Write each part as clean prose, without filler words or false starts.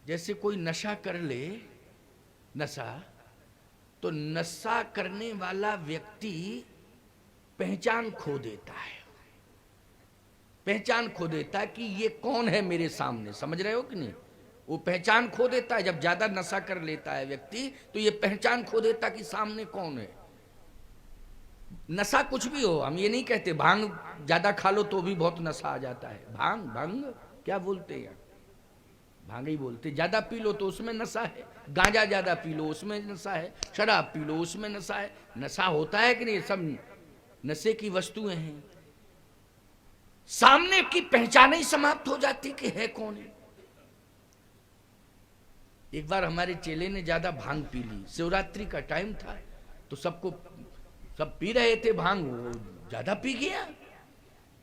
जैसे कोई नशा कर ले, नशा, तो नशा करने वाला व्यक्ति पहचान खो देता है, पहचान खो देता है कि ये कौन है मेरे सामने, समझ रहे हो कि नहीं? वो पहचान खो देता है। जब ज्यादा नशा कर लेता है व्यक्ति तो ये पहचान खो देता है कि सामने कौन है। नशा कुछ भी हो, हम ये नहीं कहते भांग ज्यादा खा लो तो भी बहुत नशा आ जाता है। भांग, भंग क्या बोलते हैं, भांग ही बोलते। ज्यादा पी लो तो उसमें नशा है, गांजा ज्यादा पी लो उसमें नशा है, शराब पी लो उसमें नशा है। नशा होता है कि नहीं? सब नशे की वस्तुएं हैं। सामने की पहचान ही समाप्त हो जाती कि है कौन है। एक बार हमारे चेले ने ज्यादा भांग पी ली, शिवरात्रि का टाइम था, तो सब पी रहे थे भांग, वो ज्यादा पी गया।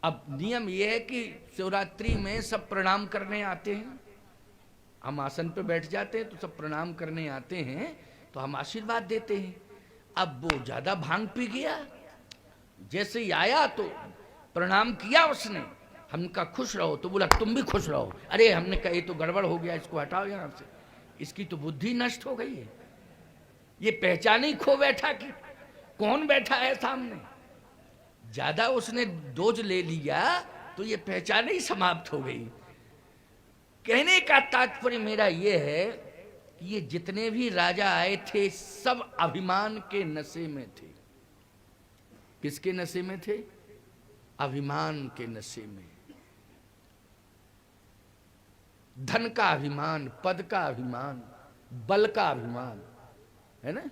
अब नियम यह है कि शिवरात्रि में सब प्रणाम करने आते हैं, हम आसन पे बैठ जाते हैं तो सब प्रणाम करने आते हैं, तो हम आशीर्वाद देते हैं। अब वो ज्यादा भांग पी गया, जैसे ही आया तो प्रणाम किया उसने, हमने कहा खुश रहो, तो बोला तुम भी खुश रहो। अरे हमने कहा ये तो गड़बड़ हो गया, इसको हटाओ यहाँ से, इसकी तो बुद्धि नष्ट हो गई है, ये पहचान ही खो बैठा कि कौन बैठा है सामने। ज्यादा उसने डोज ले लिया तो ये पहचान ही समाप्त हो गई। कहने का तात्पर्य मेरा ये है कि ये जितने भी राजा आए थे सब अभिमान के नशे में थे। किसके नशे में थे? अभिमान के नशे में। धन का अभिमान, पद का अभिमान, बल का अभिमान, है ना?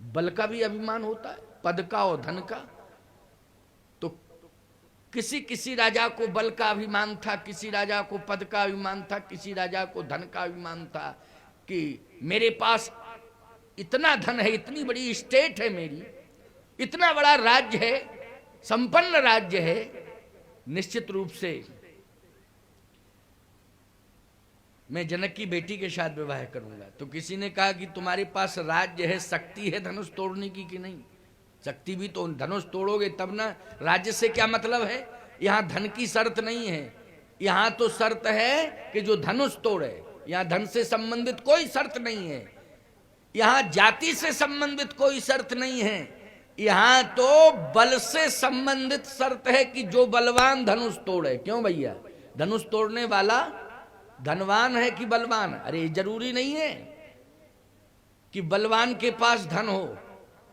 बल का भी अभिमान होता है, पद का और धन का। तो किसी किसी राजा को बल का अभिमान था, किसी राजा को पद का अभिमान था, किसी राजा को धन का अभिमान था कि मेरे पास इतना धन है, इतनी बड़ी स्टेट है मेरी, इतना बड़ा राज्य है, संपन्न राज्य है। निश्चित रूप से मैं जनक की बेटी के साथ विवाह करूंगा। तो किसी ने कहा कि तुम्हारे पास राज्य है, शक्ति है धनुष तोड़ने की कि नहीं? शक्ति भी तो, धनुष तोड़ोगे तब ना। राज्य से क्या मतलब है? यहाँ धन की शर्त नहीं है, यहाँ तो शर्त है कि जो धनुष तोड़े। यहाँ धन से संबंधित कोई शर्त नहीं है, यहाँ जाति से संबंधित कोई शर्त नहीं है, यहाँ तो बल से संबंधित शर्त है कि जो बलवान धनुष तोड़े। क्यों भैया? धनुष तोड़ने वाला धनवान है कि बलवान? अरे जरूरी नहीं है कि बलवान के पास धन हो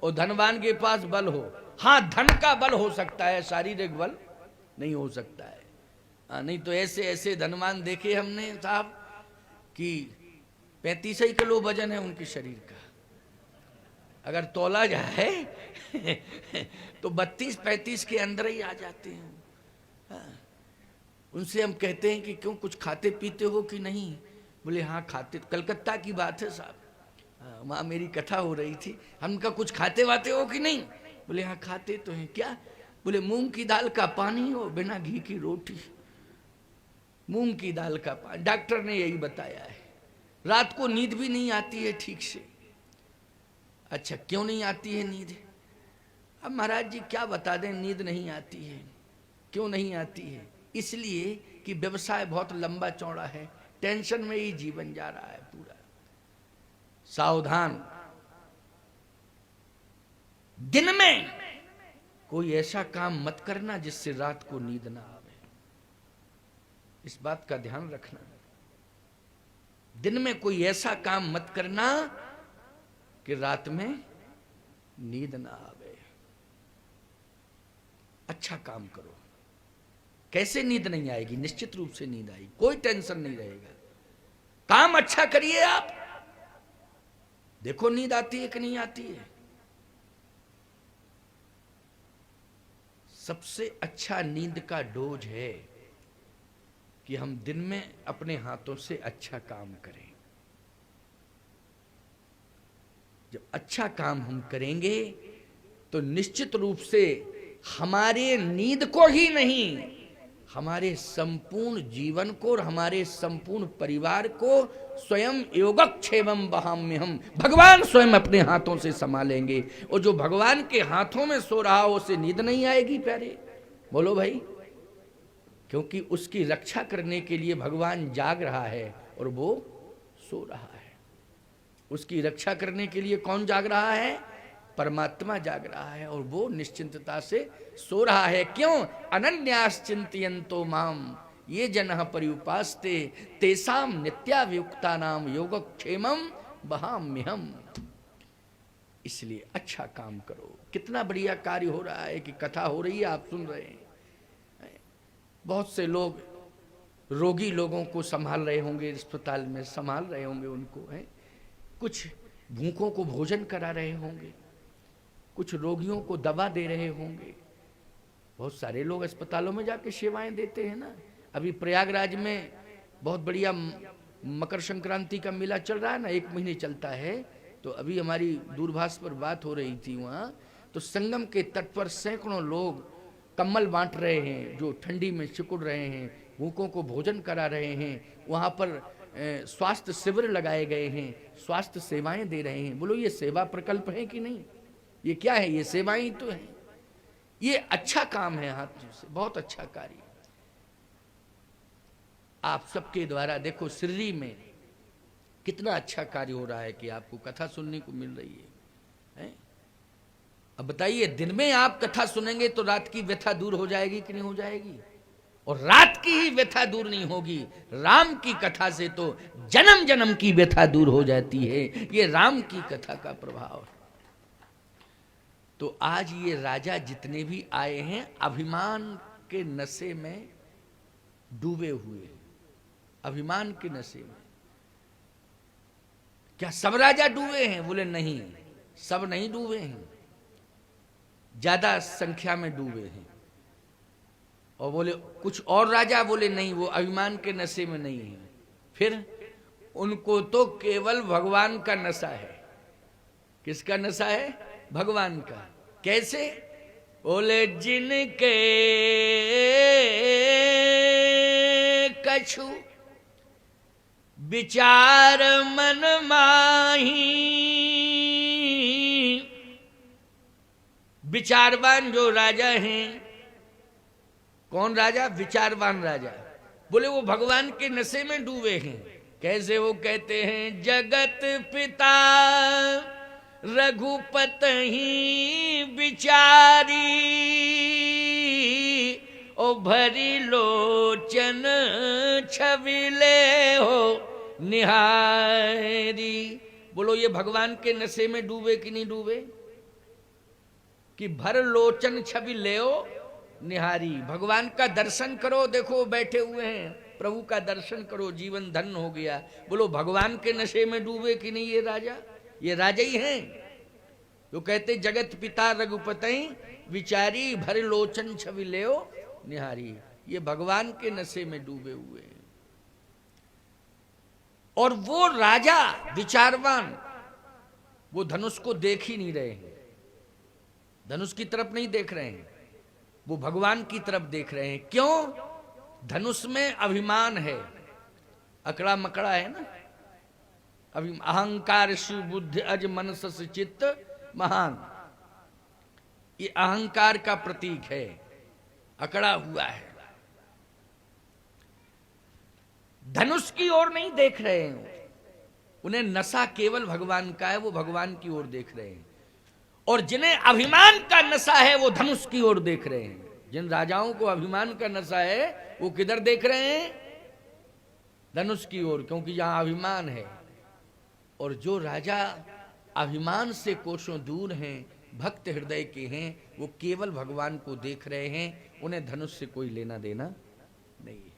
और धनवान के पास बल हो। हाँ, धन का बल हो सकता है, शारीरिक बल नहीं हो सकता है। नहीं तो ऐसे ऐसे धनवान देखे हमने साहब कि 35 ही किलो वजन है उनके शरीर का, अगर तौला जाए तो 32-35 के अंदर ही आ जाते हैं। उनसे हम कहते हैं कि क्यों, कुछ खाते पीते हो कि नहीं? बोले हाँ खाते। कलकत्ता की बात है साहब, वहाँ मेरी कथा हो रही थी। हम कहा कुछ खाते वाते हो कि नहीं? बोले हाँ खाते तो हैं। क्या? बोले मूंग की दाल का पानी हो बिना घी की रोटी। मूंग की दाल का पानी, डॉक्टर ने यही बताया है। रात को नींद भी नहीं आती है ठीक से। अच्छा, क्यों नहीं आती है नींद? अब महाराज जी क्या बता दें, नींद नहीं आती है। क्यों नहीं आती है? इसलिए कि व्यवसाय बहुत लंबा चौड़ा है, टेंशन में ही जीवन जा रहा है पूरा। सावधान, दिन में कोई ऐसा काम मत करना जिससे रात को नींद ना आवे, इस बात का ध्यान रखना। दिन में कोई ऐसा काम मत करना कि रात में नींद ना आवे। अच्छा काम करो। कैसे नींद नहीं आएगी? निश्चित रूप से नींद आएगी, कोई टेंशन नहीं रहेगा। काम अच्छा करिए आप, देखो नींद आती है कि नहीं आती है। सबसे अच्छा नींद का डोज है कि हम दिन में अपने हाथों से अच्छा काम करें। जब अच्छा काम हम करेंगे तो निश्चित रूप से हमारे नींद को ही नहीं, हमारे संपूर्ण जीवन को और हमारे संपूर्ण परिवार को स्वयं योगक्षेमम वहाम्यहम, भगवान स्वयं अपने हाथों से संभालेंगे। और जो भगवान के हाथों में सो रहा हो उसे नींद नहीं आएगी प्यारे? बोलो भाई, क्योंकि उसकी रक्षा करने के लिए भगवान जाग रहा है और वो सो रहा है। उसकी रक्षा करने के लिए कौन जाग रहा है? परमात्मा जाग रहा है, और वो निश्चिंतता से सो रहा है। क्यों? अनन्यास चिंतयन्तो माम ये जनः पर्युपास्ते तेसाम नित्याभियुक्ता नाम योगक्षेमम वहाम्यहम्। इसलिए अच्छा काम करो। कितना बढ़िया कार्य हो रहा है कि कथा हो रही है, आप सुन रहे हैं। बहुत से लोग रोगी लोगों को संभाल रहे होंगे, अस्पताल में संभाल रहे होंगे उनको, है कुछ भूखों को भोजन करा रहे होंगे, कुछ रोगियों को दवा दे रहे होंगे। बहुत सारे लोग अस्पतालों में जाके सेवाएं देते हैं ना। अभी प्रयागराज में बहुत बढ़िया मकर संक्रांति का मेला चल रहा है ना, 1 महीने चलता है। तो अभी हमारी दूरभाष पर बात हो रही थी वहाँ, तो संगम के तट पर सैकड़ों लोग कम्बल बांट रहे हैं, जो ठंडी में सिकुड़ रहे हैं, भूखों को भोजन करा रहे हैं। वहाँ पर स्वास्थ्य शिविर लगाए गए हैं, स्वास्थ्य सेवाएं दे रहे हैं। बोलो ये सेवा प्रकल्प है कि नहीं? ये क्या है? ये सेवाएं ही तो है। ये अच्छा काम है, हाथ से बहुत अच्छा कार्य। आप सबके द्वारा देखो सिर्री में कितना अच्छा कार्य हो रहा है कि आपको कथा सुनने को मिल रही है? अब बताइए, दिन में आप कथा सुनेंगे तो रात की व्यथा दूर हो जाएगी कि नहीं हो जाएगी? और रात की ही व्यथा दूर नहीं होगी, राम की कथा से तो जन्म जन्म की व्यथा दूर हो जाती है। ये राम की कथा का प्रभाव है। तो आज ये राजा जितने भी आए हैं अभिमान के नशे में डूबे हुए हैं। अभिमान के नशे में। क्या सब राजा डूबे हैं? बोले नहीं, सब नहीं डूबे हैं, ज्यादा संख्या में डूबे हैं। और बोले कुछ और राजा, बोले नहीं, वो अभिमान के नशे में नहीं है। फिर उनको तो केवल भगवान का नशा है। किसका नशा है? भगवान का। कैसे? बोले जिनके कछु विचार मन माही। विचारवान जो राजा हैं, कौन राजा? विचारवान राजा। बोले वो भगवान के नशे में डूबे हैं। कैसे? वो कहते हैं जगत पिता रघुपति विचारी, ओ भरी लोचन छविले हो निहारी। बोलो ये भगवान के नशे में डूबे कि नहीं डूबे? कि भर लोचन छवि ले निहारी। भगवान का दर्शन करो, देखो बैठे हुए हैं, प्रभु का दर्शन करो, जीवन धन्य हो गया। बोलो भगवान के नशे में डूबे कि नहीं ये राजा? ये राजा ही हैं। तो कहते जगत पिता रघुपति विचारी, भर लोचन छवि ले निहारी। ये भगवान के नशे में डूबे हुए हैं। और वो राजा विचारवान, वो धनुष को देख ही नहीं रहे हैं, धनुष की तरफ नहीं देख रहे हैं, वो भगवान की तरफ देख रहे हैं। क्यों? धनुष में अभिमान है, अकड़ा मकड़ा है ना। अहंकार शिव बुद्धि अज मनस चित्त महान, ये अहंकार का प्रतीक है, अकड़ा हुआ है। धनुष की ओर नहीं देख रहे हैं, उन्हें नशा केवल भगवान का है, वो भगवान की ओर देख रहे हैं। और जिन्हें अभिमान का नशा है वो धनुष की ओर देख रहे हैं। जिन राजाओं को अभिमान का नशा है वो किधर देख रहे हैं? धनुष की ओर, क्योंकि यहां अभिमान है। और जो राजा अभिमान से कोसों दूर हैं, भक्त हृदय के हैं, वो केवल भगवान को देख रहे हैं, उन्हें धनुष से कोई लेना देना नहीं है।